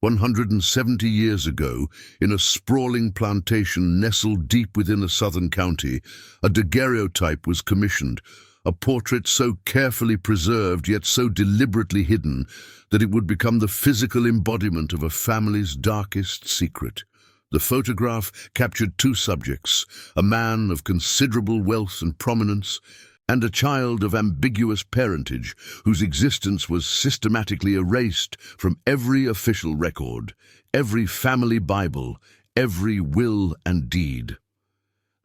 170 years ago, in a sprawling plantation nestled deep within a southern county, a daguerreotype was commissioned, a portrait so carefully preserved yet so deliberately hidden that it would become the physical embodiment of a family's darkest secret. The photograph captured two subjects, a man of considerable wealth and prominence, and a child of ambiguous parentage whose existence was systematically erased from every official record, every family Bible, every will and deed.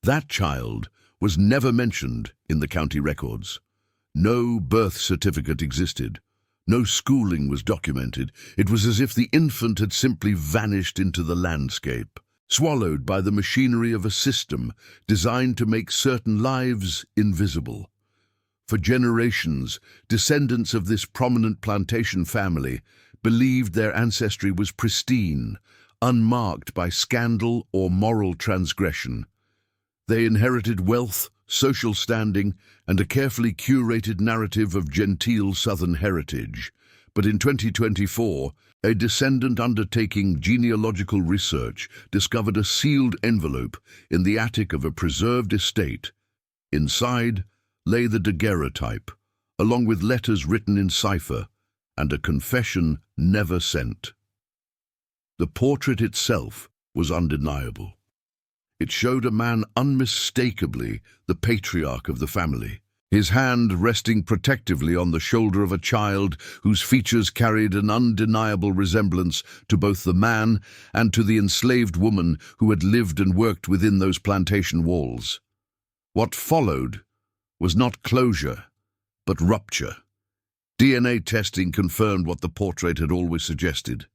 That child was never mentioned in the county records. No birth certificate existed. No schooling was documented. It was as if the infant had simply vanished into the landscape, swallowed by the machinery of a system designed to make certain lives invisible. For generations, descendants of this prominent plantation family believed their ancestry was pristine, unmarked by scandal or moral transgression. They inherited wealth, social standing, and a carefully curated narrative of genteel Southern heritage. But in 2024, a descendant undertaking genealogical research discovered a sealed envelope in the attic of a preserved estate. Inside lay the daguerreotype, along with letters written in cipher and a confession never sent. The portrait itself was undeniable. It showed a man unmistakably the patriarch of the family, his hand resting protectively on the shoulder of a child whose features carried an undeniable resemblance to both the man and to the enslaved woman who had lived and worked within those plantation walls. What followed was not closure, but rupture. DNA testing confirmed what the portrait had always suggested.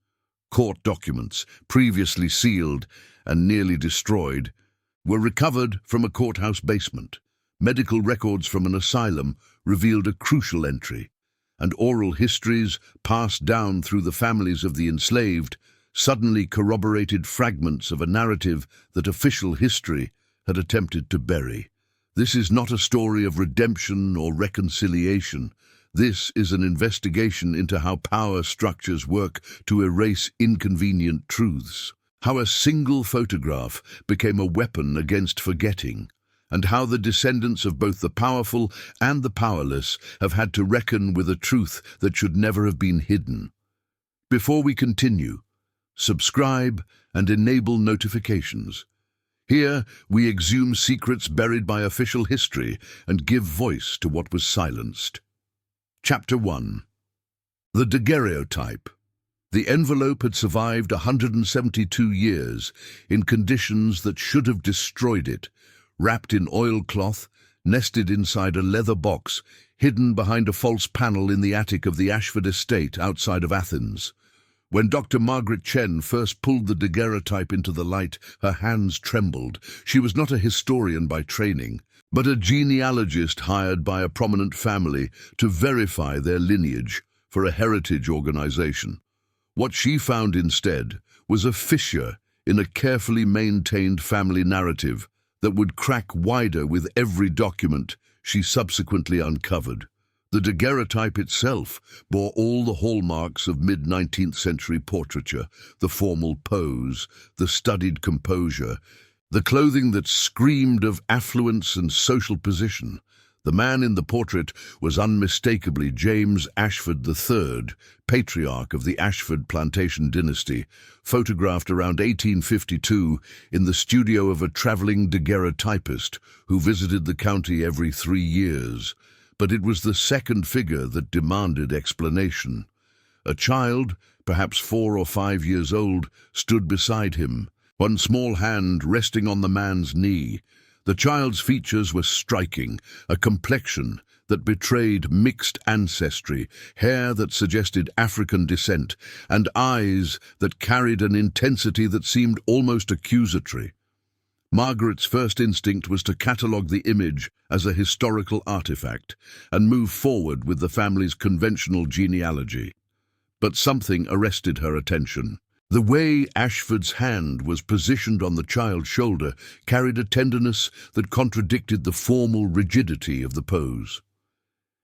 Court documents, previously sealed and nearly destroyed, were recovered from a courthouse basement. Medical records from an asylum revealed a crucial entry, and oral histories passed down through the families of the enslaved suddenly corroborated fragments of a narrative that official history had attempted to bury. This is not a story of redemption or reconciliation. This is an investigation into how power structures work to erase inconvenient truths, how a single photograph became a weapon against forgetting, and how the descendants of both the powerful and the powerless have had to reckon with a truth that should never have been hidden. Before we continue, subscribe and enable notifications. Here, we exhume secrets buried by official history and give voice to what was silenced. Chapter 1. The daguerreotype. The envelope had survived 172 years in conditions that should have destroyed it, wrapped in oilcloth, nested inside a leather box, hidden behind a false panel in the attic of the Ashford estate outside of Athens. When Dr. Margaret Chen first pulled the daguerreotype into the light, her hands trembled. She was not a historian by training, but a genealogist hired by a prominent family to verify their lineage for a heritage organization. What she found instead was a fissure in a carefully maintained family narrative that would crack wider with every document she subsequently uncovered. The daguerreotype itself bore all the hallmarks of mid-19th century portraiture: the formal pose, the studied composure, the clothing that screamed of affluence and social position. The man in the portrait was unmistakably James Ashford III, patriarch of the Ashford plantation dynasty, photographed around 1852 in the studio of a traveling daguerreotypist who visited the county every 3 years. But it was the second figure that demanded explanation. A child, perhaps 4 or 5 years old, stood beside him, one small hand resting on the man's knee. The child's features were striking, a complexion that betrayed mixed ancestry, hair that suggested African descent, and eyes that carried an intensity that seemed almost accusatory. Margaret's first instinct was to catalogue the image as a historical artifact and move forward with the family's conventional genealogy. But something arrested her attention. The way Ashford's hand was positioned on the child's shoulder carried a tenderness that contradicted the formal rigidity of the pose.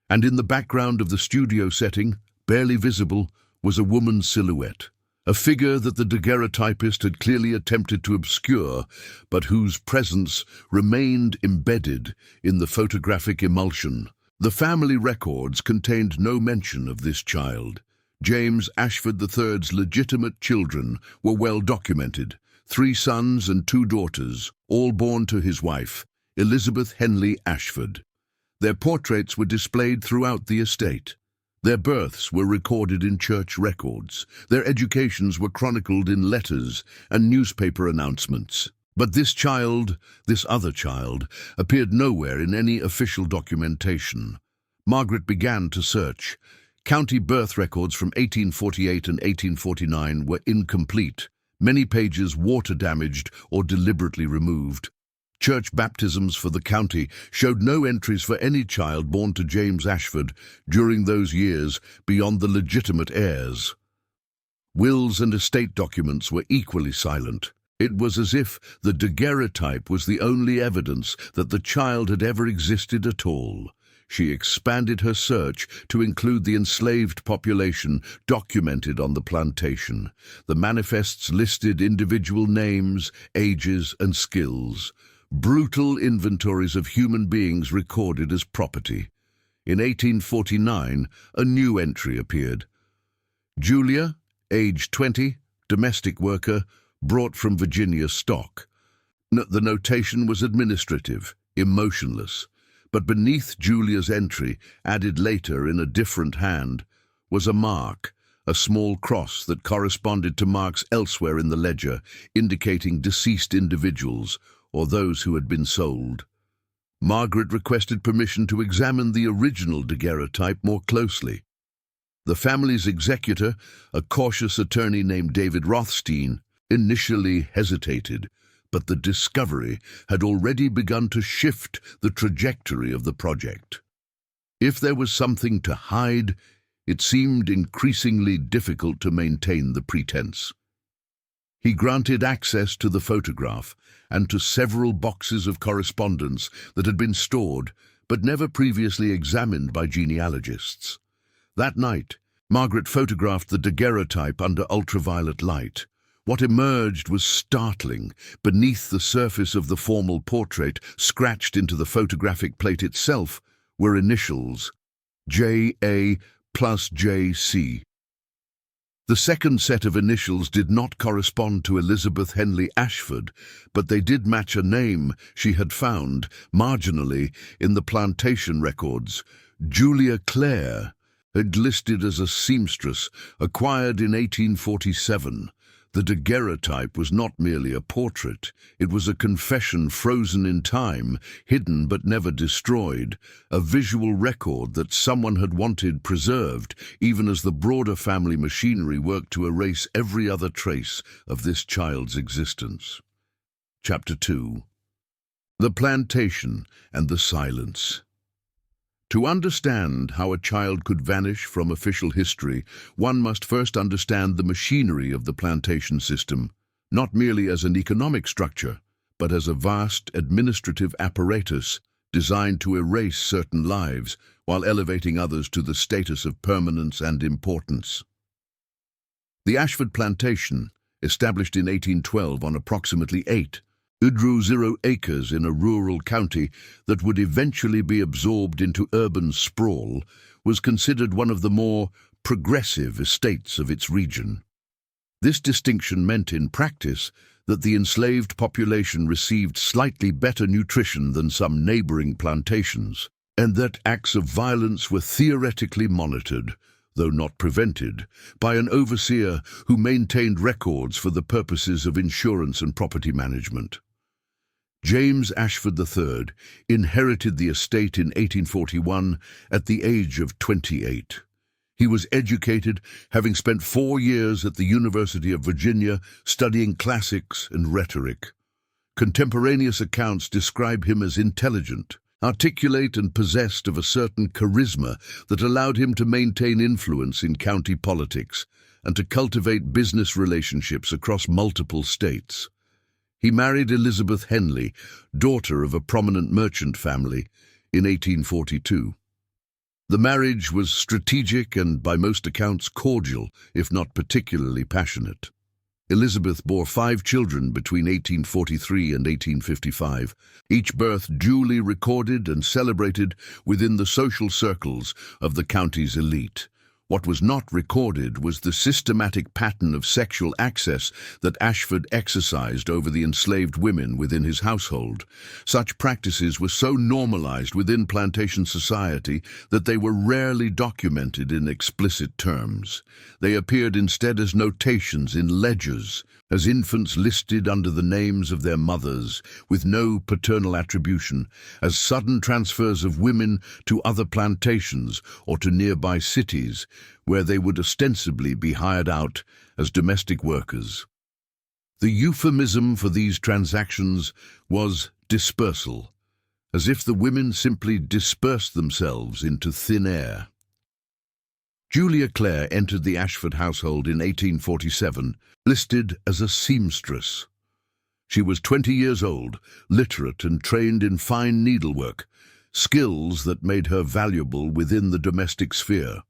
And in the background of the studio setting, barely visible, was a woman's silhouette, a figure that the daguerreotypist had clearly attempted to obscure, but whose presence remained embedded in the photographic emulsion. The family records contained no mention of this child. James Ashford III's legitimate children were well documented, 3 sons and 2 daughters, all born to his wife, Elizabeth Henley Ashford. Their portraits were displayed throughout the estate. Their births were recorded in church records. Their educations were chronicled in letters and newspaper announcements. But this other child, appeared nowhere in any official documentation. Margaret began to search. County birth records from 1848 and 1849 were incomplete, many pages water-damaged or deliberately removed. Church baptisms for the county showed no entries for any child born to James Ashford during those years beyond the legitimate heirs. Wills and estate documents were equally silent. It was as if the daguerreotype was the only evidence that the child had ever existed at all. She expanded her search to include the enslaved population documented on the plantation. The manifests listed individual names, ages, and skills. Brutal inventories of human beings recorded as property. In 1849, a new entry appeared. Julia, age 20, domestic worker, brought from Virginia stock. The notation was administrative, emotionless, but beneath Julia's entry, added later in a different hand, was a mark, a small cross that corresponded to marks elsewhere in the ledger, indicating deceased individuals or those who had been sold. Margaret requested permission to examine the original daguerreotype more closely. The family's executor, a cautious attorney named David Rothstein, initially hesitated, but the discovery had already begun to shift the trajectory of the project. If there was something to hide, it seemed increasingly difficult to maintain the pretense. He granted access to the photograph and to several boxes of correspondence that had been stored but never previously examined by genealogists. That night, Margaret photographed the daguerreotype under ultraviolet light. What emerged was startling. Beneath the surface of the formal portrait, scratched into the photographic plate itself, were initials, J.A. plus J.C. The second set of initials did not correspond to Elizabeth Henley Ashford, but they did match a name she had found, marginally, in the plantation records. Julia Clare had listed as a seamstress, acquired in 1847. The daguerreotype was not merely a portrait. It was a confession frozen in time, hidden but never destroyed, a visual record that someone had wanted preserved, even as the broader family machinery worked to erase every other trace of this child's existence. Chapter 2. The Plantation and the Silence. To understand how a child could vanish from official history, one must first understand the machinery of the plantation system, not merely as an economic structure, but as a vast administrative apparatus designed to erase certain lives while elevating others to the status of permanence and importance. The Ashford Plantation, established in 1812 on approximately 8.0 acres in a rural county that would eventually be absorbed into urban sprawl, was considered one of the more progressive estates of its region. This distinction meant in practice that the enslaved population received slightly better nutrition than some neighboring plantations, and that acts of violence were theoretically monitored, though not prevented, by an overseer who maintained records for the purposes of insurance and property management. James Ashford III inherited the estate in 1841 at the age of 28. He was educated, having spent 4 years at the University of Virginia studying classics and rhetoric. Contemporaneous accounts describe him as intelligent, articulate, and possessed of a certain charisma that allowed him to maintain influence in county politics and to cultivate business relationships across multiple states. He married Elizabeth Henley, daughter of a prominent merchant family, in 1842. The marriage was strategic and, by most accounts, cordial, if not particularly passionate. Elizabeth bore 5 children between 1843 and 1855, each birth duly recorded and celebrated within the social circles of the county's elite. What was not recorded was the systematic pattern of sexual access that Ashford exercised over the enslaved women within his household. Such practices were so normalized within plantation society that they were rarely documented in explicit terms. They appeared instead as notations in ledgers, as infants listed under the names of their mothers, with no paternal attribution, as sudden transfers of women to other plantations or to nearby cities, where they would ostensibly be hired out as domestic workers. The euphemism for these transactions was dispersal, as if the women simply dispersed themselves into thin air. Julia Clare entered the Ashford household in 1847, listed as a seamstress. She was 20 years old, literate and trained in fine needlework, skills that made her valuable within the domestic sphere.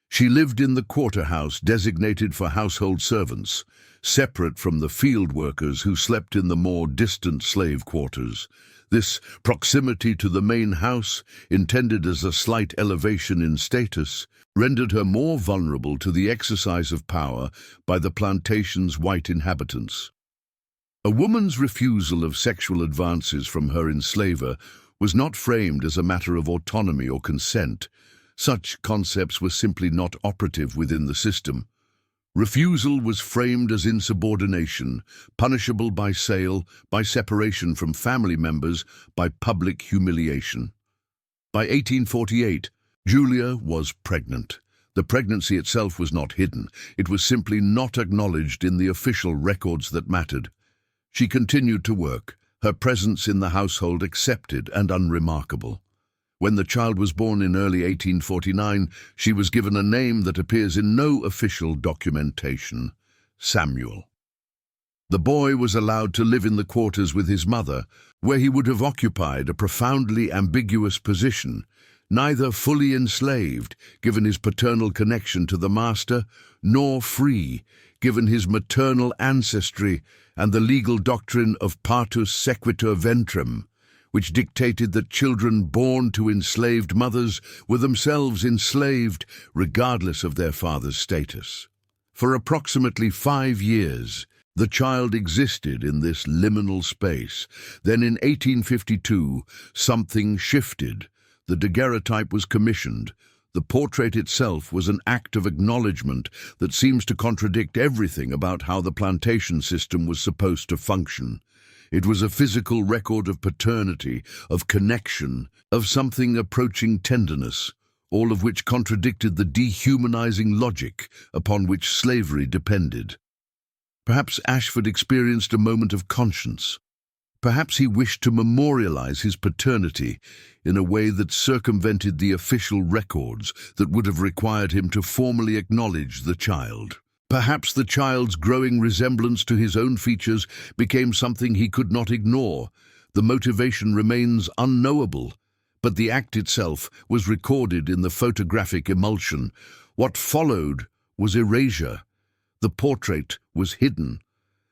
She lived in the quarter house designated for household servants, separate from the field workers who slept in the more distant slave quarters. This proximity to the main house, intended as a slight elevation in status, rendered her more vulnerable to the exercise of power by the plantation's white inhabitants. A woman's refusal of sexual advances from her enslaver was not framed as a matter of autonomy or consent. Such concepts were simply not operative within the system. Refusal was framed as insubordination, punishable by sale, by separation from family members, by public humiliation. By 1848, Julia was pregnant. The pregnancy itself was not hidden. It was simply not acknowledged in the official records that mattered. She continued to work, her presence in the household accepted and unremarkable. When the child was born in early 1849, she was given a name that appears in no official documentation: Samuel. The boy was allowed to live in the quarters with his mother, where he would have occupied a profoundly ambiguous position, neither fully enslaved, given his paternal connection to the master, nor free, given his maternal ancestry and the legal doctrine of partus sequitur ventrem, which dictated that children born to enslaved mothers were themselves enslaved, regardless of their father's status. For approximately 5 years, the child existed in this liminal space. Then in 1852, something shifted. The daguerreotype was commissioned. The portrait itself was an act of acknowledgement that seems to contradict everything about how the plantation system was supposed to function. It was a physical record of paternity, of connection, of something approaching tenderness, all of which contradicted the dehumanizing logic upon which slavery depended. Perhaps Ashford experienced a moment of conscience. Perhaps he wished to memorialize his paternity in a way that circumvented the official records that would have required him to formally acknowledge the child. Perhaps the child's growing resemblance to his own features became something he could not ignore. The motivation remains unknowable, but the act itself was recorded in the photographic emulsion. What followed was erasure. The portrait was hidden.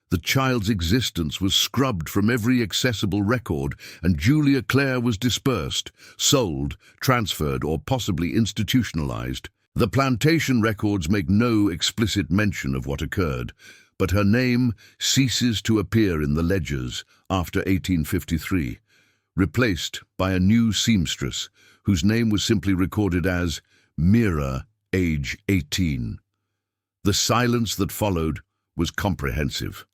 The child's existence was scrubbed from every accessible record, and Julia Clare was dispersed, sold, transferred, or possibly institutionalized. The plantation records make no explicit mention of what occurred, but her name ceases to appear in the ledgers after 1853, replaced by a new seamstress, whose name was simply recorded as Mira, age 18. The silence that followed was comprehensive.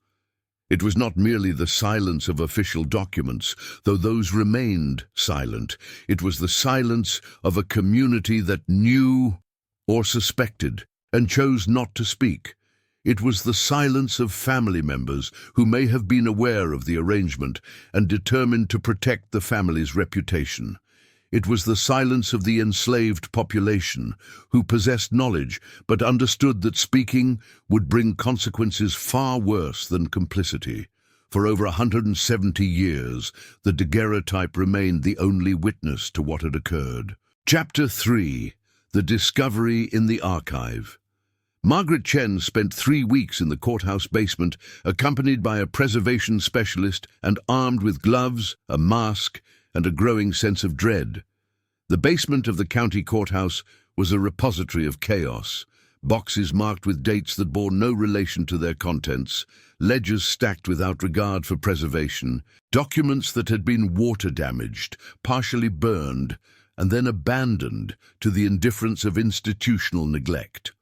It was not merely the silence of official documents, though those remained silent. It was the silence of a community that knew or suspected and chose not to speak. It was the silence of family members who may have been aware of the arrangement and determined to protect the family's reputation. It was the silence of the enslaved population who possessed knowledge but understood that speaking would bring consequences far worse than complicity. For over 170 years, the daguerreotype remained the only witness to what had occurred. Chapter 3. The Discovery in the Archive. Margaret Chen spent 3 weeks in the courthouse basement, accompanied by a preservation specialist and armed with gloves, a mask, and a growing sense of dread. The basement of the county courthouse was a repository of chaos. Boxes marked with dates that bore no relation to their contents, ledgers stacked without regard for preservation, documents that had been water-damaged, partially burned, and then abandoned to the indifference of institutional neglect.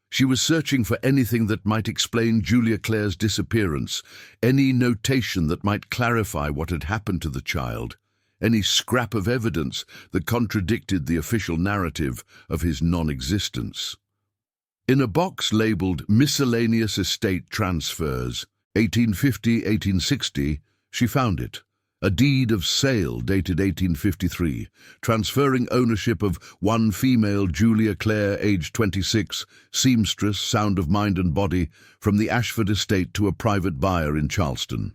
She was searching for anything that might explain Julia Clare's disappearance, any notation that might clarify what had happened to the child, any scrap of evidence that contradicted the official narrative of his non-existence. In a box labeled Miscellaneous Estate Transfers, 1850-1860, she found it. A deed of sale dated 1853, transferring ownership of one female Julia Clare, aged 26, seamstress, sound of mind and body, from the Ashford estate to a private buyer in Charleston.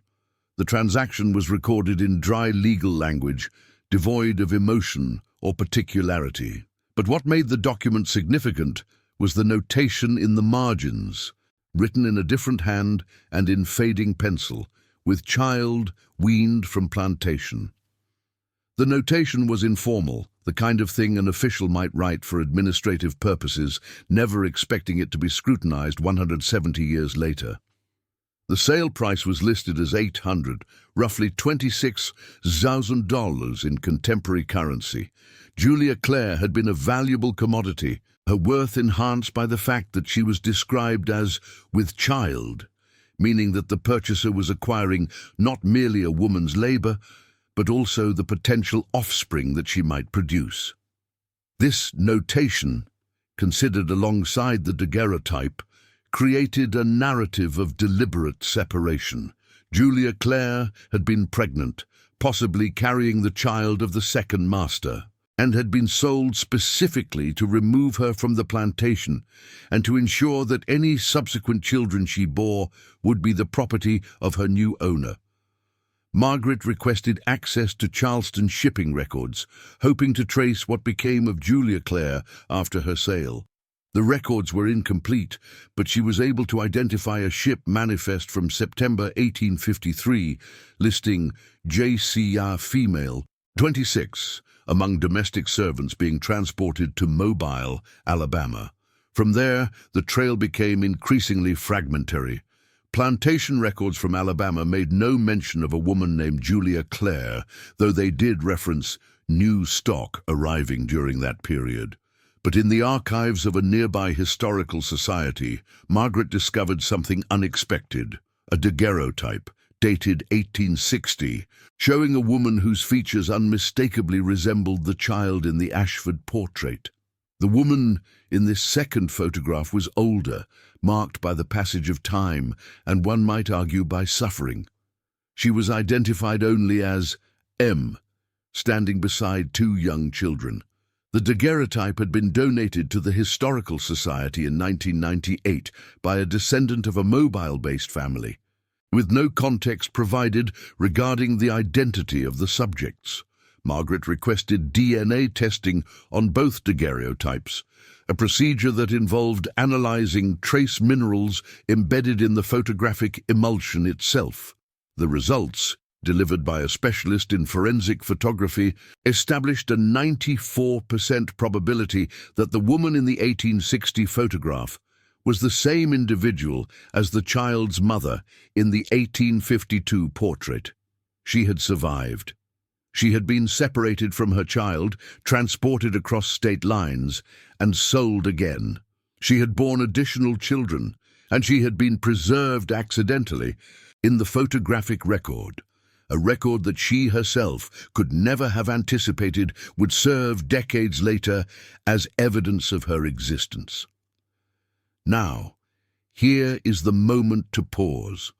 The transaction was recorded in dry legal language, devoid of emotion or particularity. But what made the document significant was the notation in the margins, written in a different hand and in fading pencil, with child weaned from plantation. The notation was informal, the kind of thing an official might write for administrative purposes, never expecting it to be scrutinized 170 years later. The sale price was listed as $800, roughly $26,000 in contemporary currency. Julia Clare had been a valuable commodity, her worth enhanced by the fact that she was described as with child, meaning that the purchaser was acquiring not merely a woman's labor, but also the potential offspring that she might produce. This notation, considered alongside the daguerreotype, created a narrative of deliberate separation. Julia Clare had been pregnant, possibly carrying the child of the second master, and had been sold specifically to remove her from the plantation and to ensure that any subsequent children she bore would be the property of her new owner. Margaret requested access to Charleston shipping records, hoping to trace what became of Julia Clare after her sale. The records were incomplete, but she was able to identify a ship manifest from September 1853, listing J.C.R. female, 26, among domestic servants being transported to Mobile, Alabama. From there, the trail became increasingly fragmentary. Plantation records from Alabama made no mention of a woman named Julia Clare, though they did reference new stock arriving during that period. But in the archives of a nearby historical society, Margaret discovered something unexpected, a daguerreotype, dated 1860, showing a woman whose features unmistakably resembled the child in the Ashford portrait. The woman in this second photograph was older, marked by the passage of time, and one might argue by suffering. She was identified only as M, standing beside 2 young children. The daguerreotype had been donated to the Historical Society in 1998 by a descendant of a Mobile-based family, with no context provided regarding the identity of the subjects. Margaret requested DNA testing on both daguerreotypes, a procedure that involved analyzing trace minerals embedded in the photographic emulsion itself. The results, delivered by a specialist in forensic photography, established a 94% probability that the woman in the 1860 photograph was the same individual as the child's mother in the 1852 portrait. She had survived. She had been separated from her child, transported across state lines, and sold again. She had borne additional children, and she had been preserved accidentally in the photographic record, a record that she herself could never have anticipated would serve decades later as evidence of her existence. Now, here is the moment to pause.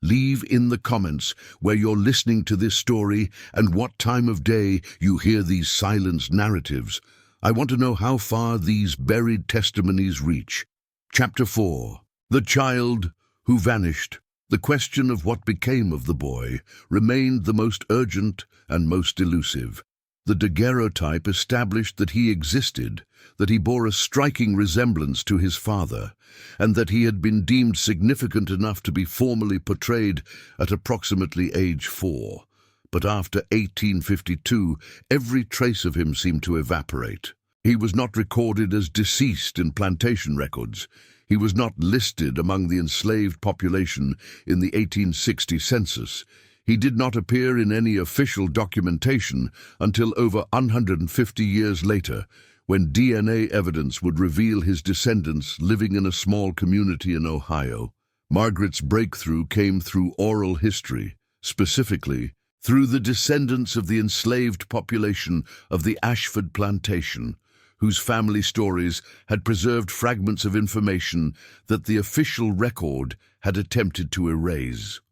Leave in the comments where you're listening to this story and what time of day you hear these silenced narratives. I want to know how far these buried testimonies reach. Chapter 4. The Child Who Vanished. The question of what became of the boy remained the most urgent and most elusive. The daguerreotype established that he existed, that he bore a striking resemblance to his father, and that he had been deemed significant enough to be formally portrayed at approximately age 4. But after 1852, every trace of him seemed to evaporate. He was not recorded as deceased in plantation records. He was not listed among the enslaved population in the 1860 census. He did not appear in any official documentation until over 150 years later, when DNA evidence would reveal his descendants living in a small community in Ohio. Margaret's breakthrough came through oral history, specifically through the descendants of the enslaved population of the Ashford plantation, whose family stories had preserved fragments of information that the official record had attempted to erase.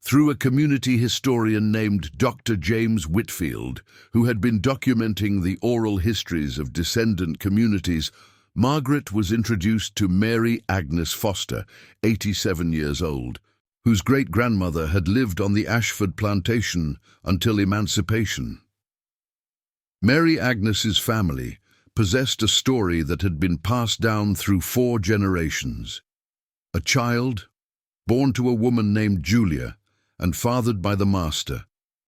Through a community historian named Dr. James Whitfield, who had been documenting the oral histories of descendant communities, Margaret was introduced to Mary Agnes Foster, 87 years old, whose great-grandmother had lived on the Ashford plantation until emancipation. Mary Agnes's family possessed a story that had been passed down through 4 generations. A child, born to a woman named Julia, and fathered by the master,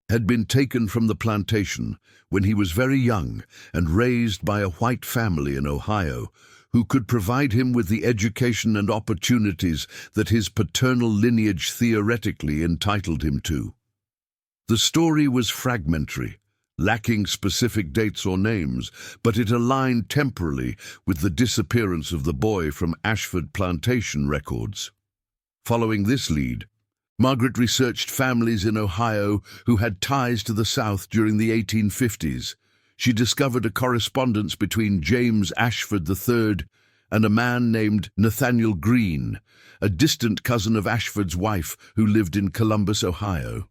had been taken from the plantation when he was very young and raised by a white family in Ohio who could provide him with the education and opportunities that his paternal lineage theoretically entitled him to. The story was fragmentary, lacking specific dates or names, but it aligned temporally with the disappearance of the boy from Ashford plantation records. Following this lead, Margaret researched families in Ohio who had ties to the South during the 1850s. She discovered a correspondence between James Ashford III and a man named Nathaniel Green, a distant cousin of Ashford's wife who lived in Columbus, Ohio.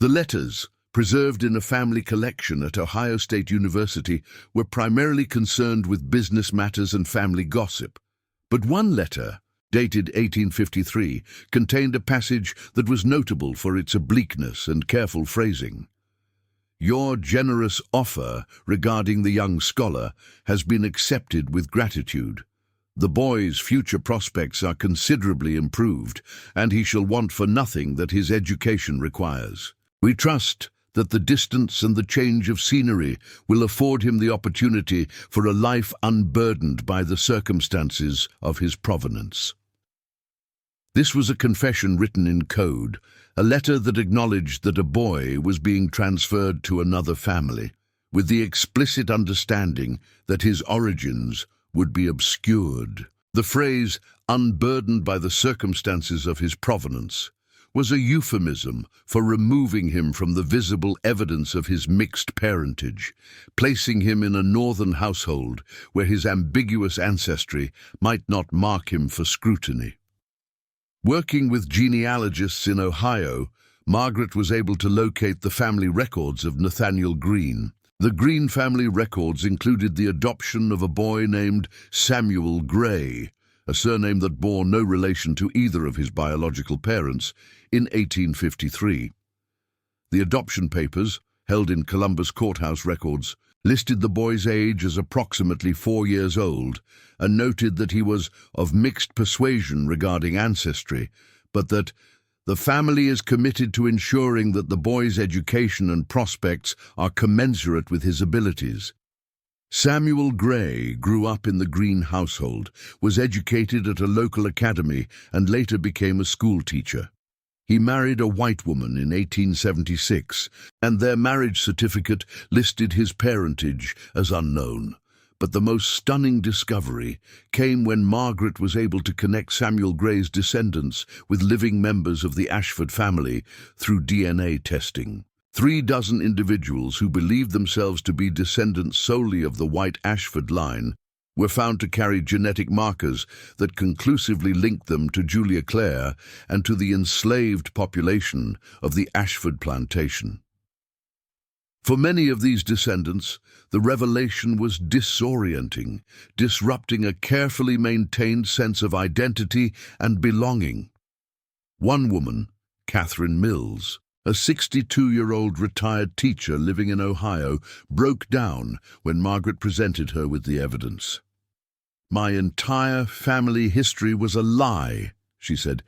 The letters, preserved in a family collection at Ohio State University, were primarily concerned with business matters and family gossip. But one letter, dated 1853, contained a passage that was notable for its obliqueness and careful phrasing. "Your generous offer regarding the young scholar has been accepted with gratitude. The boy's future prospects are considerably improved, and he shall want for nothing that his education requires. We trust that the distance and the change of scenery will afford him the opportunity for a life unburdened by the circumstances of his provenance." This was a confession written in code, a letter that acknowledged that a boy was being transferred to another family, with the explicit understanding that his origins would be obscured. The phrase, "unburdened by the circumstances of his provenance," was a euphemism for removing him from the visible evidence of his mixed parentage, placing him in a northern household where his ambiguous ancestry might not mark him for scrutiny. Working with genealogists in Ohio, Margaret was able to locate the family records of Nathaniel Green. The Green family records included the adoption of a boy named Samuel Gray, a surname that bore no relation to either of his biological parents, in 1853. The adoption papers, held in Columbus courthouse records, listed the boy's age as approximately 4 years old and noted that he was of mixed persuasion regarding ancestry, but that the family is committed to ensuring that the boy's education and prospects are commensurate with his abilities. Samuel Gray grew up in the Green household, was educated at a local academy, and later became a school teacher. He married a white woman in 1876, and their marriage certificate listed his parentage as unknown. But the most stunning discovery came when Margaret was able to connect Samuel Gray's descendants with living members of the Ashford family through DNA testing. 36 individuals who believed themselves to be descendants solely of the white Ashford line were found to carry genetic markers that conclusively linked them to Julia Clare and to the enslaved population of the Ashford plantation. For many of these descendants, the revelation was disorienting, disrupting a carefully maintained sense of identity and belonging. One woman, Catherine Mills, A 62-year-old retired teacher living in Ohio broke down when Margaret presented her with the evidence. "My entire family history was a lie," she said.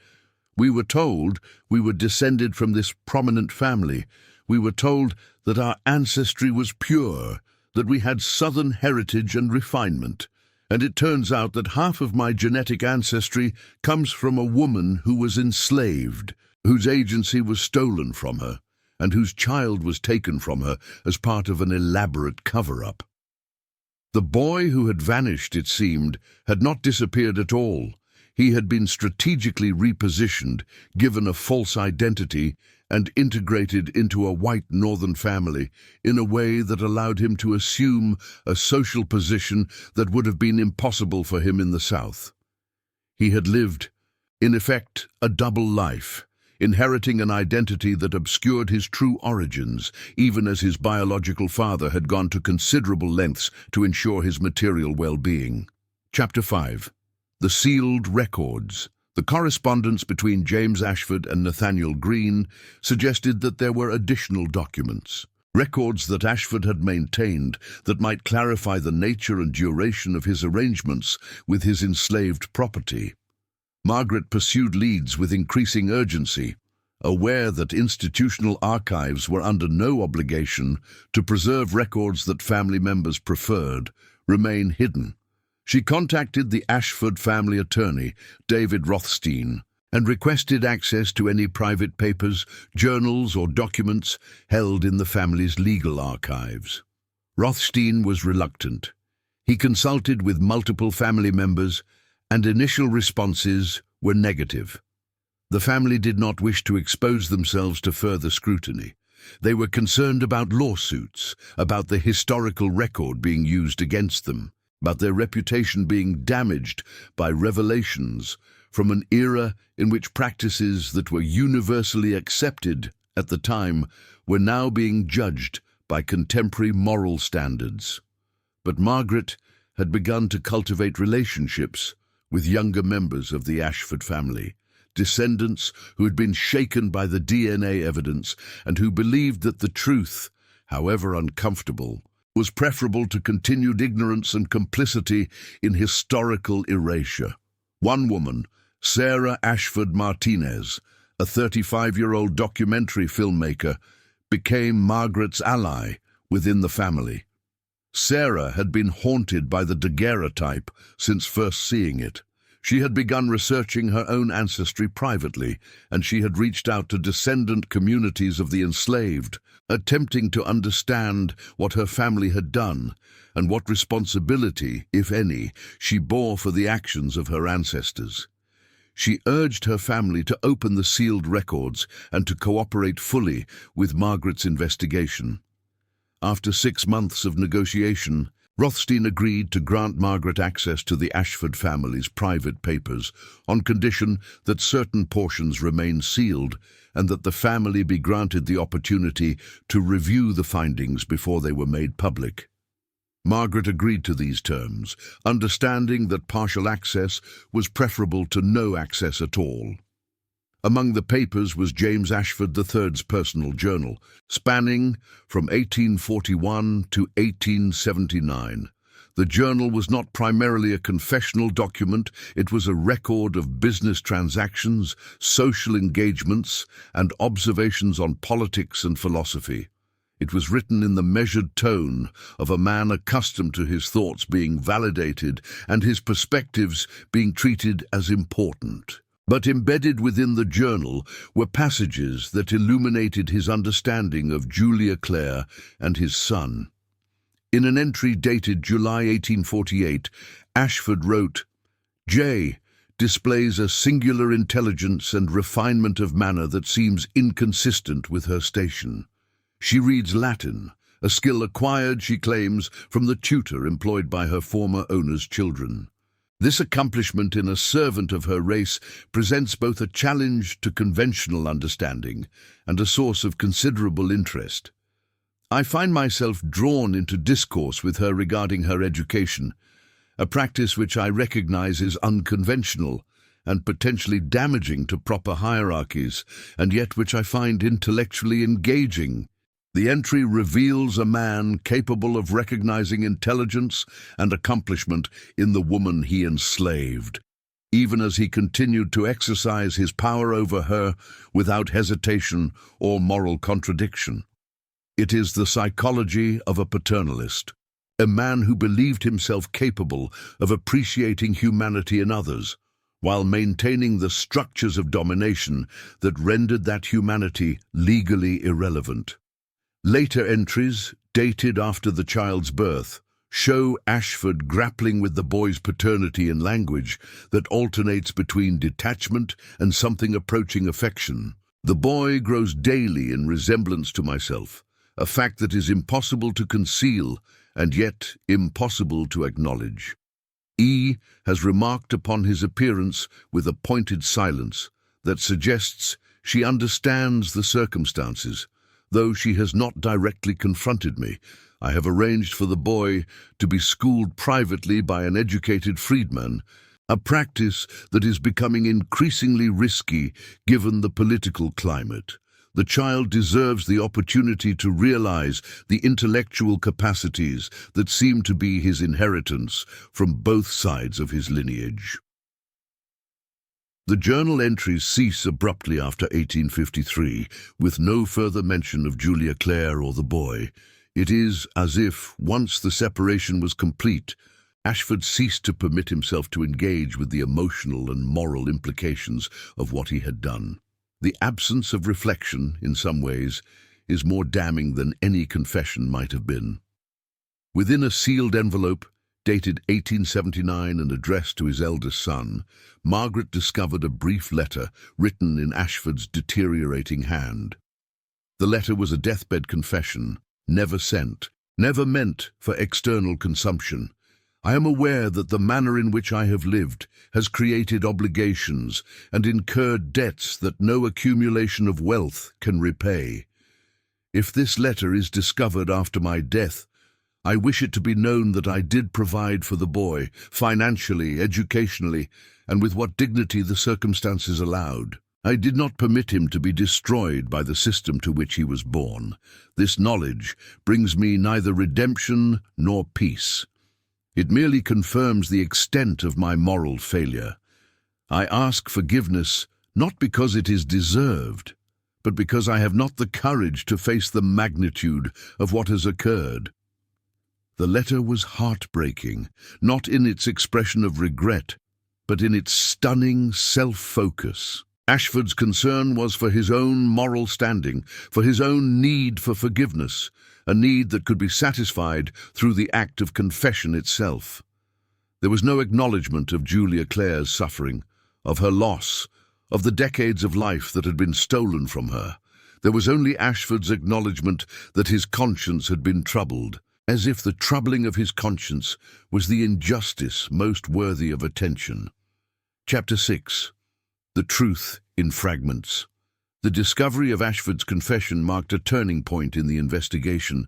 "We were told we were descended from this prominent family. We were told that our ancestry was pure, that we had Southern heritage and refinement. And it turns out that half of my genetic ancestry comes from a woman who was enslaved, whose agency was stolen from her, and whose child was taken from her as part of an elaborate cover-up." The boy who had vanished, it seemed, had not disappeared at all. He had been strategically repositioned, given a false identity, and integrated into a white northern family in a way that allowed him to assume a social position that would have been impossible for him in the South. He had lived, in effect, a double life, inheriting an identity that obscured his true origins, even as his biological father had gone to considerable lengths to ensure his material well-being. Chapter 5. The Sealed Records. The correspondence between James Ashford and Nathaniel Green suggested that there were additional documents, records that Ashford had maintained that might clarify the nature and duration of his arrangements with his enslaved property. Margaret pursued leads with increasing urgency, aware that institutional archives were under no obligation to preserve records that family members preferred remain hidden. She contacted the Ashford family attorney, David Rothstein, and requested access to any private papers, journals, or documents held in the family's legal archives. Rothstein was reluctant. He consulted with multiple family members, and initial responses were negative. The family did not wish to expose themselves to further scrutiny. They were concerned about lawsuits, about the historical record being used against them, about their reputation being damaged by revelations from an era in which practices that were universally accepted at the time were now being judged by contemporary moral standards. But Margaret had begun to cultivate relationships with younger members of the Ashford family, descendants who had been shaken by the DNA evidence and who believed that the truth, however uncomfortable, was preferable to continued ignorance and complicity in historical erasure. One woman, Sarah Ashford Martinez, a 35-year-old documentary filmmaker, became Margaret's ally within the family. Sarah had been haunted by the daguerreotype since first seeing it. She had begun researching her own ancestry privately, and she had reached out to descendant communities of the enslaved, attempting to understand what her family had done and what responsibility, if any, she bore for the actions of her ancestors. She urged her family to open the sealed records and to cooperate fully with Margaret's investigation. After 6 months of negotiation, Rothstein agreed to grant Margaret access to the Ashford family's private papers on condition that certain portions remain sealed and that the family be granted the opportunity to review the findings before they were made public. Margaret agreed to these terms, understanding that partial access was preferable to no access at all. Among the papers was James Ashford III's personal journal, spanning from 1841 to 1879. The journal was not primarily a confessional document, it was a record of business transactions, social engagements, and observations on politics and philosophy. It was written in the measured tone of a man accustomed to his thoughts being validated and his perspectives being treated as important. But embedded within the journal were passages that illuminated his understanding of Julia Clare and his son. In an entry dated July 1848, Ashford wrote, "J. displays a singular intelligence and refinement of manner that seems inconsistent with her station. She reads Latin, a skill acquired, she claims, from the tutor employed by her former owner's children. This accomplishment in a servant of her race presents both a challenge to conventional understanding and a source of considerable interest. I find myself drawn into discourse with her regarding her education, a practice which I recognize is unconventional and potentially damaging to proper hierarchies, and yet which I find intellectually engaging. The entry reveals a man capable of recognizing intelligence and accomplishment in the woman he enslaved, even as he continued to exercise his power over her without hesitation or moral contradiction. It is the psychology of a paternalist, a man who believed himself capable of appreciating humanity in others, while maintaining the structures of domination that rendered that humanity legally irrelevant. Later entries, dated after the child's birth, show Ashford grappling with the boy's paternity in language that alternates between detachment and something approaching affection. The boy grows daily in resemblance to myself, a fact that is impossible to conceal and yet impossible to acknowledge. E has remarked upon his appearance with a pointed silence that suggests she understands the circumstances. Though she has not directly confronted me, I have arranged for the boy to be schooled privately by an educated freedman, a practice that is becoming increasingly risky given the political climate. The child deserves the opportunity to realize the intellectual capacities that seem to be his inheritance from both sides of his lineage. The journal entries cease abruptly after 1853, with no further mention of Julia Clare or the boy. It is as if, once the separation was complete, Ashford ceased to permit himself to engage with the emotional and moral implications of what he had done. The absence of reflection, in some ways, is more damning than any confession might have been. Within a sealed envelope, dated 1879 and addressed to his eldest son, Margaret discovered a brief letter written in Ashford's deteriorating hand. The letter was a deathbed confession, never sent, never meant for external consumption. I am aware that the manner in which I have lived has created obligations and incurred debts that no accumulation of wealth can repay. If this letter is discovered after my death, I wish it to be known that I did provide for the boy, financially, educationally, and with what dignity the circumstances allowed. I did not permit him to be destroyed by the system to which he was born. This knowledge brings me neither redemption nor peace. It merely confirms the extent of my moral failure. I ask forgiveness not because it is deserved, but because I have not the courage to face the magnitude of what has occurred. The letter was heartbreaking, not in its expression of regret, but in its stunning self-focus. Ashford's concern was for his own moral standing, for his own need for forgiveness, a need that could be satisfied through the act of confession itself. There was no acknowledgement of Julia Clare's suffering, of her loss, of the decades of life that had been stolen from her. There was only Ashford's acknowledgement that his conscience had been troubled, as if the troubling of his conscience was the injustice most worthy of attention. Chapter 6. The Truth in Fragments. The discovery of Ashford's confession marked a turning point in the investigation,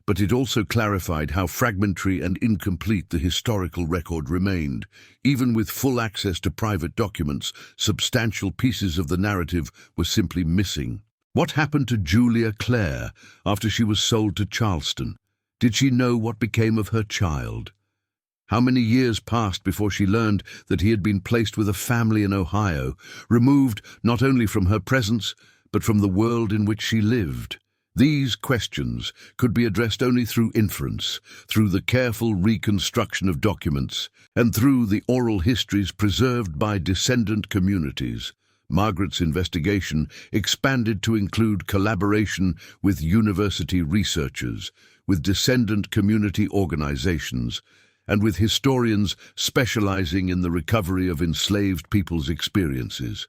but it also clarified how fragmentary and incomplete the historical record remained. Even with full access to private documents, substantial pieces of the narrative were simply missing. What happened to Julia Clare after she was sold to Charleston? Did she know what became of her child? How many years passed before she learned that he had been placed with a family in Ohio, removed not only from her presence, but from the world in which she lived? These questions could be addressed only through inference, through the careful reconstruction of documents, and through the oral histories preserved by descendant communities. Margaret's investigation expanded to include collaboration with university researchers, with descendant community organizations, and with historians specializing in the recovery of enslaved people's experiences.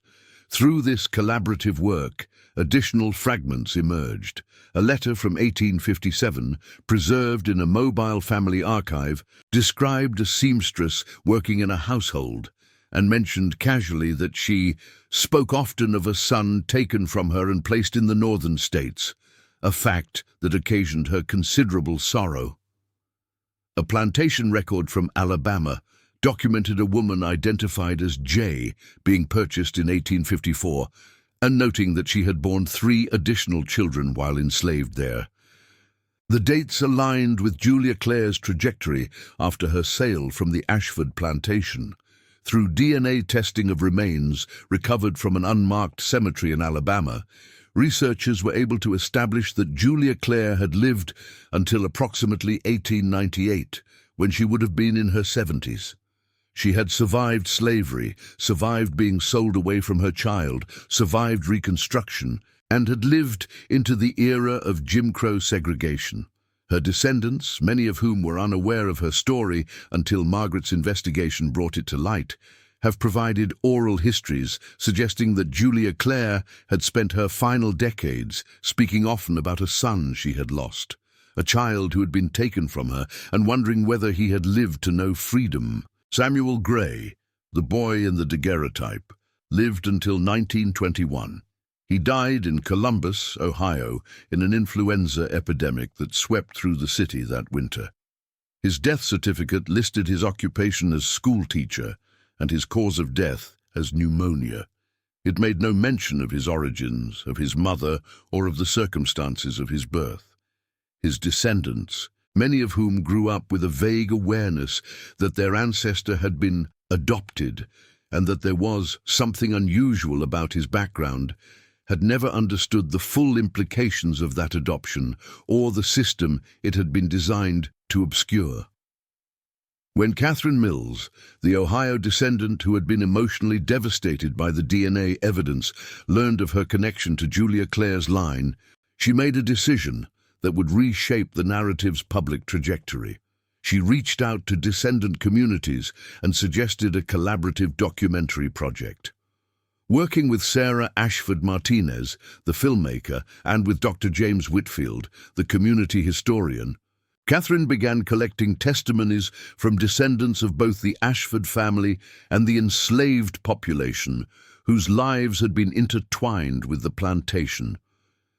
Through this collaborative work, additional fragments emerged. A letter from 1857, preserved in a mobile family archive, described a seamstress working in a household, and mentioned casually that she spoke often of a son taken from her and placed in the northern states, a fact that occasioned her considerable sorrow. A plantation record from Alabama, documented a woman identified as J being purchased in 1854, and noting that she had borne 3 additional children while enslaved there. The dates aligned with Julia Clare's trajectory after her sale from the Ashford plantation. Through DNA testing of remains recovered from an unmarked cemetery in Alabama, researchers were able to establish that Julia Clare had lived until approximately 1898, when she would have been in her 70s. She had survived slavery, survived being sold away from her child, survived Reconstruction, and had lived into the era of Jim Crow segregation. Her descendants, many of whom were unaware of her story until Margaret's investigation brought it to light, have provided oral histories suggesting that Julia Clare had spent her final decades speaking often about a son she had lost, a child who had been taken from her, and wondering whether he had lived to know freedom. Samuel Gray, the boy in the daguerreotype, lived until 1921. He died in Columbus, Ohio, in an influenza epidemic that swept through the city that winter. His death certificate listed his occupation as schoolteacher and his cause of death as pneumonia. It made no mention of his origins, of his mother, or of the circumstances of his birth. His descendants, many of whom grew up with a vague awareness that their ancestor had been adopted and that there was something unusual about his background, had never understood the full implications of that adoption or the system it had been designed to obscure. When Catherine Mills, the Ohio descendant who had been emotionally devastated by the DNA evidence, learned of her connection to Julia Clare's line, she made a decision that would reshape the narrative's public trajectory. She reached out to descendant communities and suggested a collaborative documentary project. Working with Sarah Ashford Martinez, the filmmaker, and with Dr. James Whitfield, the community historian, Catherine began collecting testimonies from descendants of both the Ashford family and the enslaved population, whose lives had been intertwined with the plantation.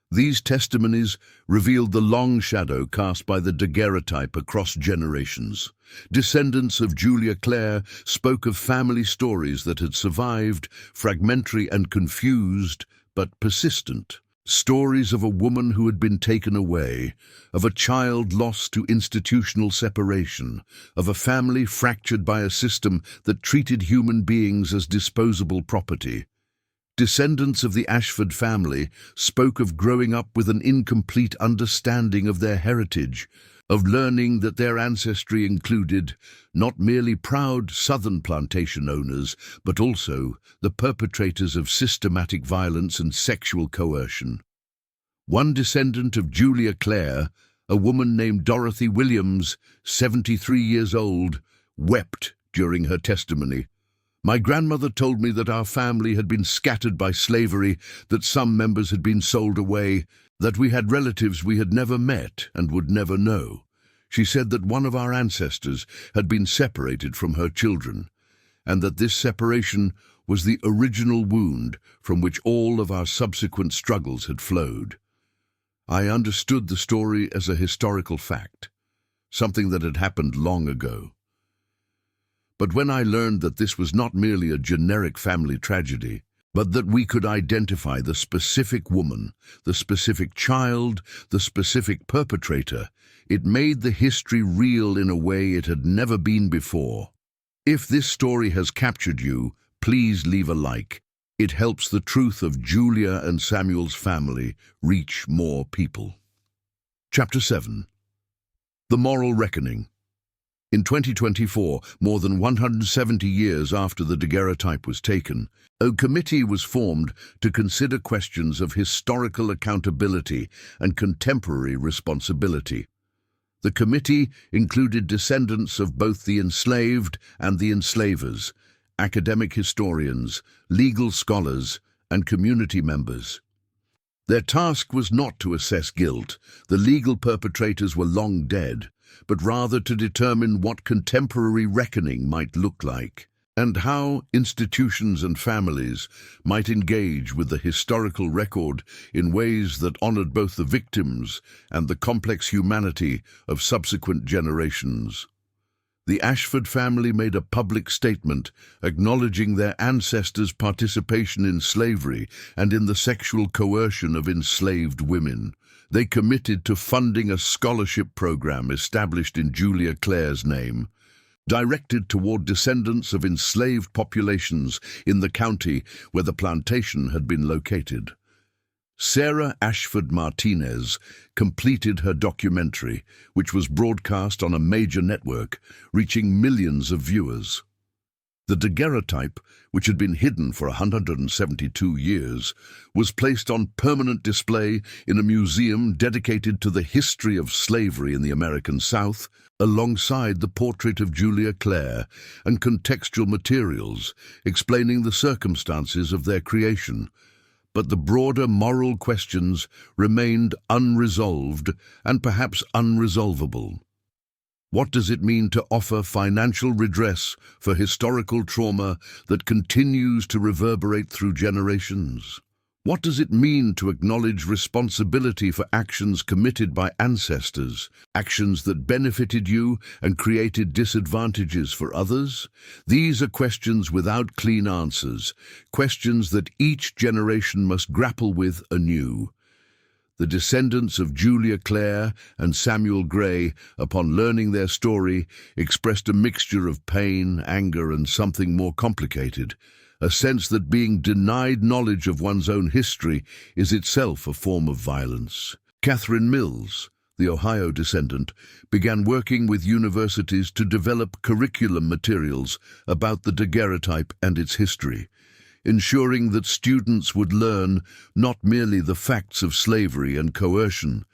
These testimonies revealed the long shadow cast by the daguerreotype across generations. Descendants of Julia Clare spoke of family stories that had survived, fragmentary and confused, but persistent. Stories of a woman who had been taken away, of a child lost to institutional separation, of a family fractured by a system that treated human beings as disposable property. Descendants of the Ashford family spoke of growing up with an incomplete understanding of their heritage, of learning that their ancestry included not merely proud southern plantation owners, but also the perpetrators of systematic violence and sexual coercion. One descendant of Julia Clare, a woman named Dorothy Williams, 73 years old, wept during her testimony. "My grandmother told me that our family had been scattered by slavery, that some members had been sold away, that we had relatives we had never met and would never know. She said that one of our ancestors had been separated from her children, and that this separation was the original wound from which all of our subsequent struggles had flowed. I understood the story as a historical fact, something that had happened long ago. But when I learned that this was not merely a generic family tragedy, but that we could identify the specific woman, the specific child, the specific perpetrator, it made the history real in a way it had never been before. If this story has captured you, please leave a like. It helps the truth of Julia and Samuel's family reach more people. Chapter 7. The Moral Reckoning. In 2024, more than 170 years after the daguerreotype was taken, a committee was formed to consider questions of historical accountability and contemporary responsibility. The committee included descendants of both the enslaved and the enslavers, academic historians, legal scholars, and community members. Their task was not to assess guilt, the legal perpetrators were long dead, but rather to determine what contemporary reckoning might look like, and how institutions and families might engage with the historical record in ways that honored both the victims and the complex humanity of subsequent generations. The Ashford family made a public statement acknowledging their ancestors' participation in slavery and in the sexual coercion of enslaved women. They committed to funding a scholarship program established in Julia Clare's name, directed toward descendants of enslaved populations in the county where the plantation had been located. Sarah Ashford Martinez completed her documentary, which was broadcast on a major network, reaching millions of viewers. The daguerreotype, which had been hidden for 172 years, was placed on permanent display in a museum dedicated to the history of slavery in the American South, alongside the portrait of Julia Clare and contextual materials explaining the circumstances of their creation. But the broader moral questions remained unresolved and perhaps unresolvable. What does it mean to offer financial redress for historical trauma that continues to reverberate through generations? What does it mean to acknowledge responsibility for actions committed by ancestors, actions that benefited you and created disadvantages for others? These are questions without clean answers, questions that each generation must grapple with anew. The descendants of Julia Clare and Samuel Gray, upon learning their story, expressed a mixture of pain, anger, and something more complicated, a sense that being denied knowledge of one's own history is itself a form of violence. Catherine Mills, the Ohio descendant, began working with universities to develop curriculum materials about the daguerreotype and its history, ensuring that students would learn not merely the facts of slavery and coercion,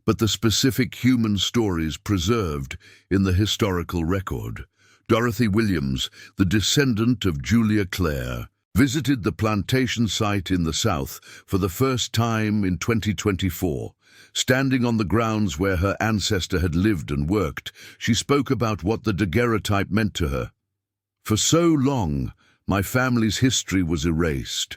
but the specific human stories preserved in the historical record. Dorothy Williams, the descendant of Julia Clare, visited the plantation site in the South for the first time in 2024. Standing on the grounds where her ancestor had lived and worked, she spoke about what the daguerreotype meant to her. "For so long, my family's history was erased.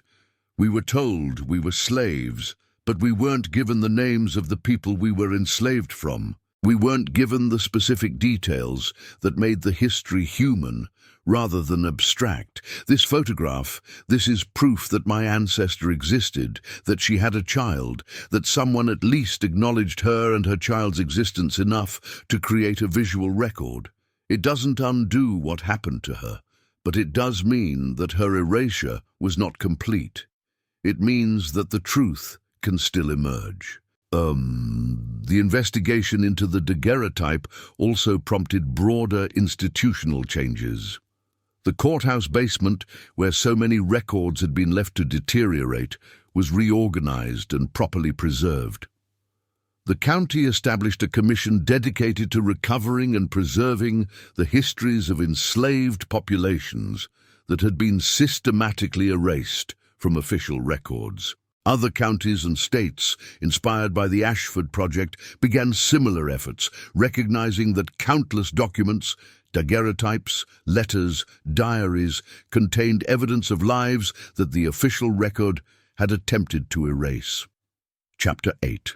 We were told we were slaves, but we weren't given the names of the people we were enslaved from. We weren't given the specific details that made the history human rather than abstract. This photograph, this is proof that my ancestor existed, that she had a child, that someone at least acknowledged her and her child's existence enough to create a visual record. It doesn't undo what happened to her, but it does mean that her erasure was not complete. It means that the truth can still emerge." The investigation into the daguerreotype also prompted broader institutional changes. The courthouse basement, where so many records had been left to deteriorate, was reorganized and properly preserved. The county established a commission dedicated to recovering and preserving the histories of enslaved populations that had been systematically erased from official records. Other counties and states, inspired by the Ashford Project, began similar efforts, recognizing that countless documents, daguerreotypes, letters, diaries, contained evidence of lives that the official record had attempted to erase. Chapter 8.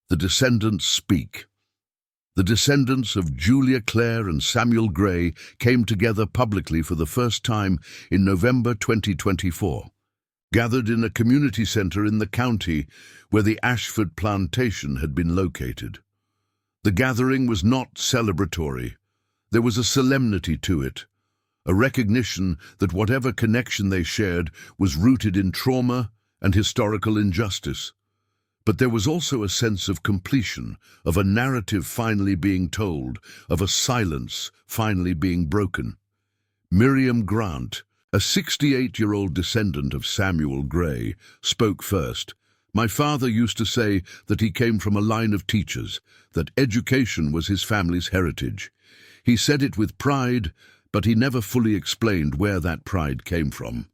The Descendants Speak. The descendants of Julia Clare and Samuel Gray came together publicly for the first time in November 2024. Gathered in a community center in the county where the Ashford plantation had been located. The gathering was not celebratory. There was a solemnity to it, a recognition that whatever connection they shared was rooted in trauma and historical injustice. But there was also a sense of completion, of a narrative finally being told, of a silence finally being broken. Miriam Grant, a 68-year-old descendant of Samuel Gray, spoke first. "My father used to say that he came from a line of teachers, that education was his family's heritage. He said it with pride, but he never fully explained where that pride came from.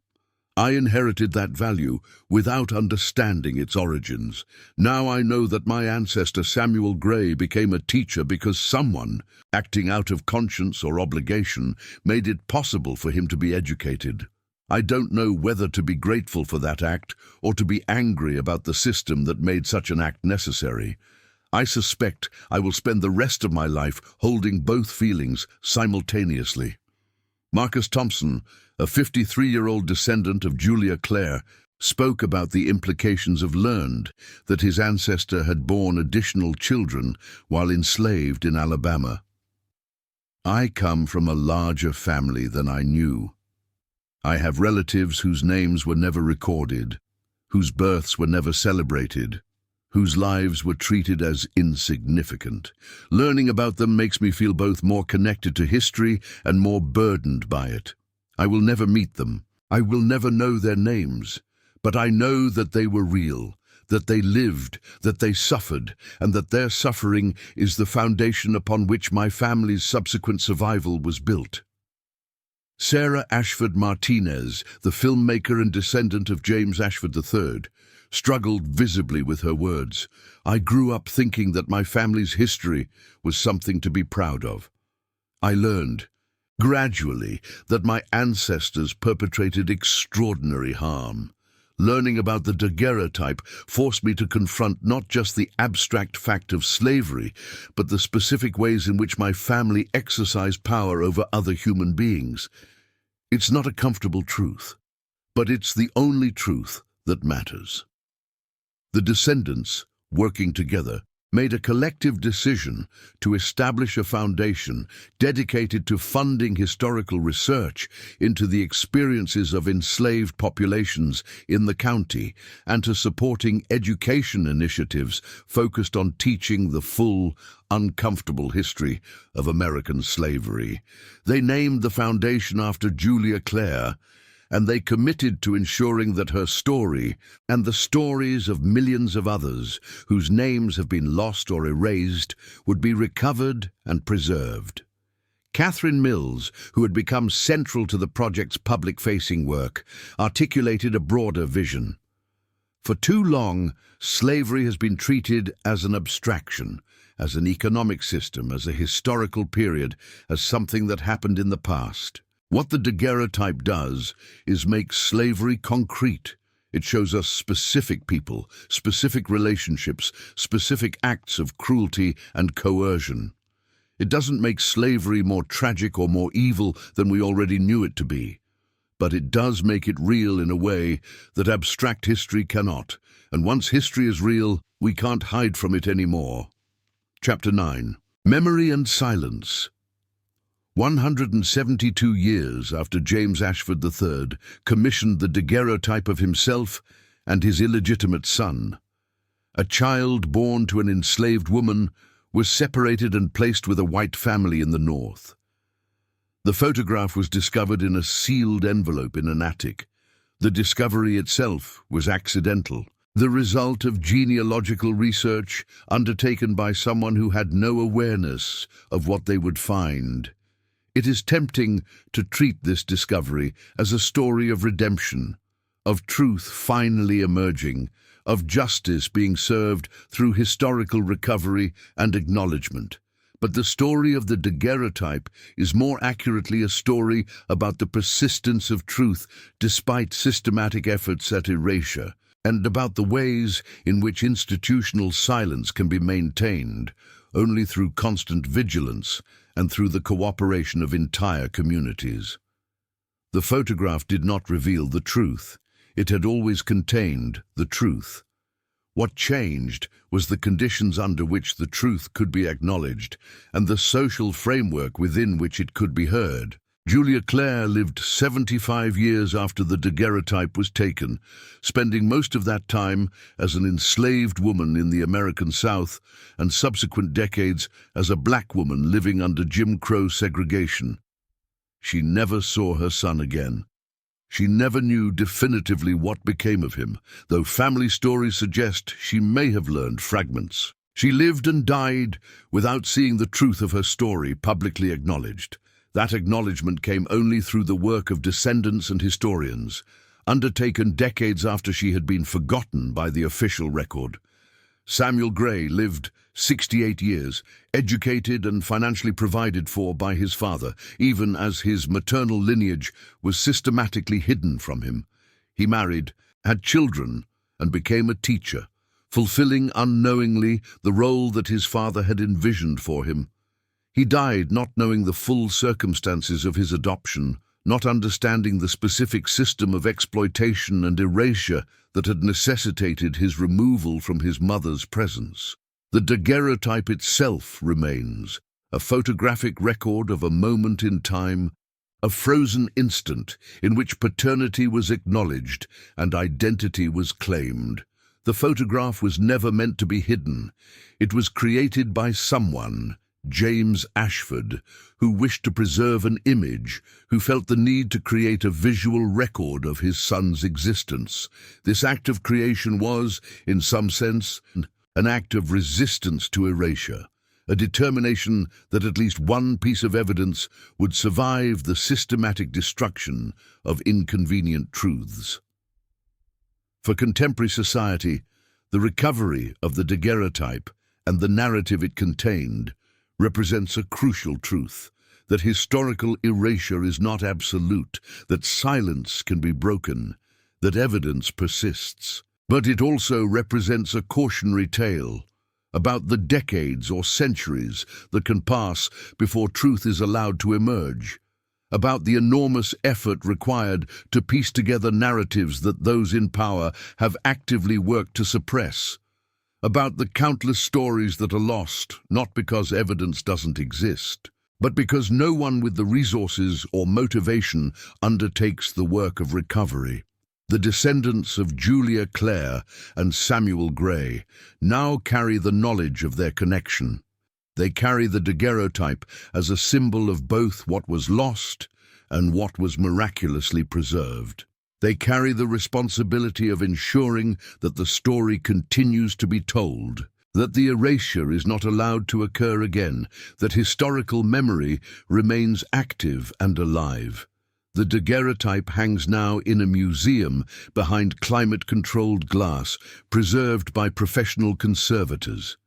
I inherited that value without understanding its origins. Now I know that my ancestor Samuel Gray became a teacher because someone, acting out of conscience or obligation, made it possible for him to be educated. I don't know whether to be grateful for that act or to be angry about the system that made such an act necessary. I suspect I will spend the rest of my life holding both feelings simultaneously. Marcus Thompson, a 53-year-old descendant of Julia Clare, spoke about the implications of learned that his ancestor had borne additional children while enslaved in Alabama. I come from a larger family than I knew. I have relatives whose names were never recorded, whose births were never celebrated, whose lives were treated as insignificant. Learning about them makes me feel both more connected to history and more burdened by it. I will never meet them. I will never know their names. But I know that they were real, that they lived, that they suffered, and that their suffering is the foundation upon which my family's subsequent survival was built. Sarah Ashford Martinez, the filmmaker and descendant of James Ashford III, struggled visibly with her words. I grew up thinking that my family's history was something to be proud of. I learned, gradually, that my ancestors perpetrated extraordinary harm. Learning about the daguerreotype forced me to confront not just the abstract fact of slavery, but the specific ways in which my family exercised power over other human beings. It's not a comfortable truth, but it's the only truth that matters. The Descendants, working together, made a collective decision to establish a foundation dedicated to funding historical research into the experiences of enslaved populations in the county and to supporting education initiatives focused on teaching the full, uncomfortable history of American slavery. They named the foundation after Julia Clare, and they committed to ensuring that her story and the stories of millions of others whose names have been lost or erased would be recovered and preserved. Catherine Mills, who had become central to the project's public-facing work, articulated a broader vision. For too long, slavery has been treated as an abstraction, as an economic system, as a historical period, as something that happened in the past. What the daguerreotype does is make slavery concrete. It shows us specific people, specific relationships, specific acts of cruelty and coercion. It doesn't make slavery more tragic or more evil than we already knew it to be. But it does make it real in a way that abstract history cannot. And once history is real, we can't hide from it anymore. Chapter 9. Memory and Silence. 172 years after James Ashford III commissioned the daguerreotype of himself and his illegitimate son, a child born to an enslaved woman was separated and placed with a white family in the north. The photograph was discovered in a sealed envelope in an attic. The discovery itself was accidental, the result of genealogical research undertaken by someone who had no awareness of what they would find. It is tempting to treat this discovery as a story of redemption, of truth finally emerging, of justice being served through historical recovery and acknowledgement. But the story of the daguerreotype is more accurately a story about the persistence of truth despite systematic efforts at erasure, and about the ways in which institutional silence can be maintained only through constant vigilance and through the cooperation of entire communities. The photograph did not reveal the truth. It had always contained the truth. What changed was the conditions under which the truth could be acknowledged and the social framework within which it could be heard. Julia Clare lived 75 years after the daguerreotype was taken, spending most of that time as an enslaved woman in the American South and subsequent decades as a black woman living under Jim Crow segregation. She never saw her son again. She never knew definitively what became of him, though family stories suggest she may have learned fragments. She lived and died without seeing the truth of her story publicly acknowledged. That acknowledgement came only through the work of descendants and historians, undertaken decades after she had been forgotten by the official record. Samuel Gray lived 68 years, educated and financially provided for by his father, even as his maternal lineage was systematically hidden from him. He married, had children, and became a teacher, fulfilling unknowingly the role that his father had envisioned for him. He died not knowing the full circumstances of his adoption, not understanding the specific system of exploitation and erasure that had necessitated his removal from his mother's presence. The daguerreotype itself remains, a photographic record of a moment in time, a frozen instant in which paternity was acknowledged and identity was claimed. The photograph was never meant to be hidden. It was created by someone, James Ashford, who wished to preserve an image, who felt the need to create a visual record of his son's existence. This act of creation was, in some sense, an act of resistance to erasure, a determination that at least one piece of evidence would survive the systematic destruction of inconvenient truths. For contemporary society, the recovery of the daguerreotype and the narrative it contained represents a crucial truth, that historical erasure is not absolute, that silence can be broken, that evidence persists. But it also represents a cautionary tale about the decades or centuries that can pass before truth is allowed to emerge, about the enormous effort required to piece together narratives that those in power have actively worked to suppress, about the countless stories that are lost, not because evidence doesn't exist, but because no one with the resources or motivation undertakes the work of recovery. The descendants of Julia Clare and Samuel Gray now carry the knowledge of their connection. They carry the daguerreotype as a symbol of both what was lost and what was miraculously preserved. They carry the responsibility of ensuring that the story continues to be told, that the erasure is not allowed to occur again, that historical memory remains active and alive. The daguerreotype hangs now in a museum behind climate-controlled glass, preserved by professional conservators.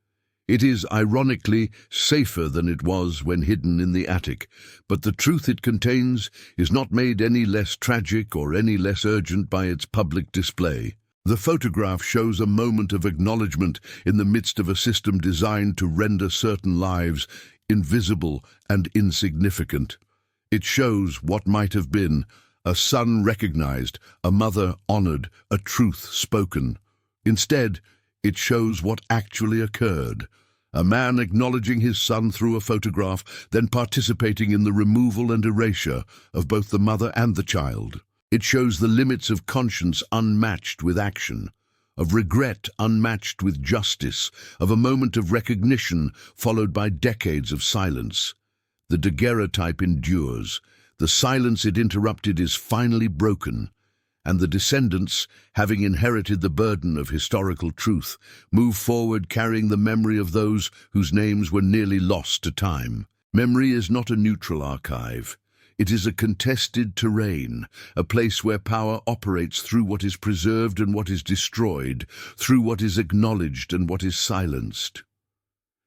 It is, ironically, safer than it was when hidden in the attic, but the truth it contains is not made any less tragic or any less urgent by its public display. The photograph shows a moment of acknowledgement in the midst of a system designed to render certain lives invisible and insignificant. It shows what might have been: a son recognized, a mother honored, a truth spoken. Instead, it shows what actually occurred: a man acknowledging his son through a photograph, then participating in the removal and erasure of both the mother and the child. It shows the limits of conscience unmatched with action, of regret unmatched with justice, of a moment of recognition followed by decades of silence. The daguerreotype endures. The silence it interrupted is finally broken, and the descendants, having inherited the burden of historical truth, move forward carrying the memory of those whose names were nearly lost to time. Memory is not a neutral archive. It is a contested terrain, a place where power operates through what is preserved and what is destroyed, through what is acknowledged and what is silenced.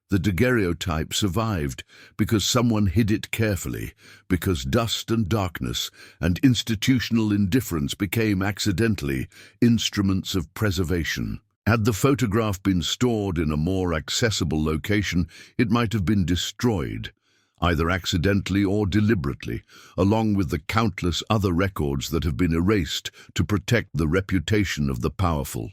The daguerreotype survived because someone hid it carefully, because dust and darkness and institutional indifference became accidentally instruments of preservation. Had the photograph been stored in a more accessible location, it might have been destroyed, either accidentally or deliberately, along with the countless other records that have been erased to protect the reputation of the powerful.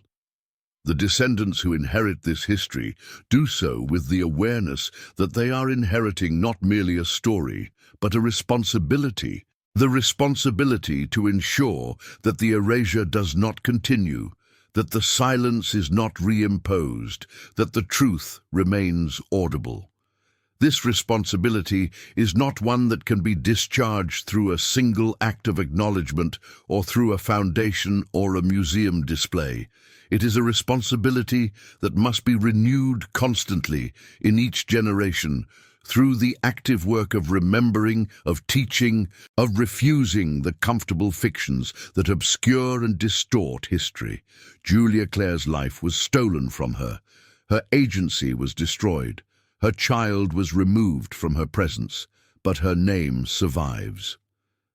The descendants who inherit this history do so with the awareness that they are inheriting not merely a story, but a responsibility. The responsibility to ensure that the erasure does not continue, that the silence is not reimposed, that the truth remains audible. This responsibility is not one that can be discharged through a single act of acknowledgement or through a foundation or a museum display. It is a responsibility that must be renewed constantly in each generation through the active work of remembering, of teaching, of refusing the comfortable fictions that obscure and distort history. Julia Clare's life was stolen from her. Her agency was destroyed. Her child was removed from her presence, but her name survives.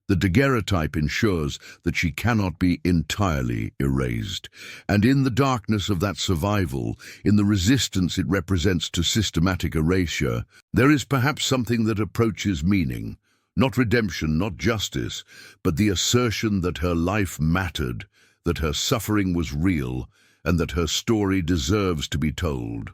The daguerreotype ensures that she cannot be entirely erased. And in the darkness of that survival, in the resistance it represents to systematic erasure, there is perhaps something that approaches meaning. Not redemption, not justice, but the assertion that her life mattered, that her suffering was real, and that her story deserves to be told.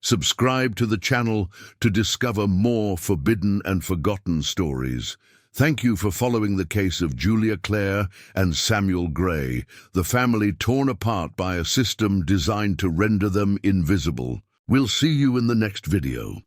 Subscribe to the channel to discover more forbidden and forgotten stories. Thank you for following the case of Julia Clare and Samuel Gray, the family torn apart by a system designed to render them invisible. We'll see you in the next video.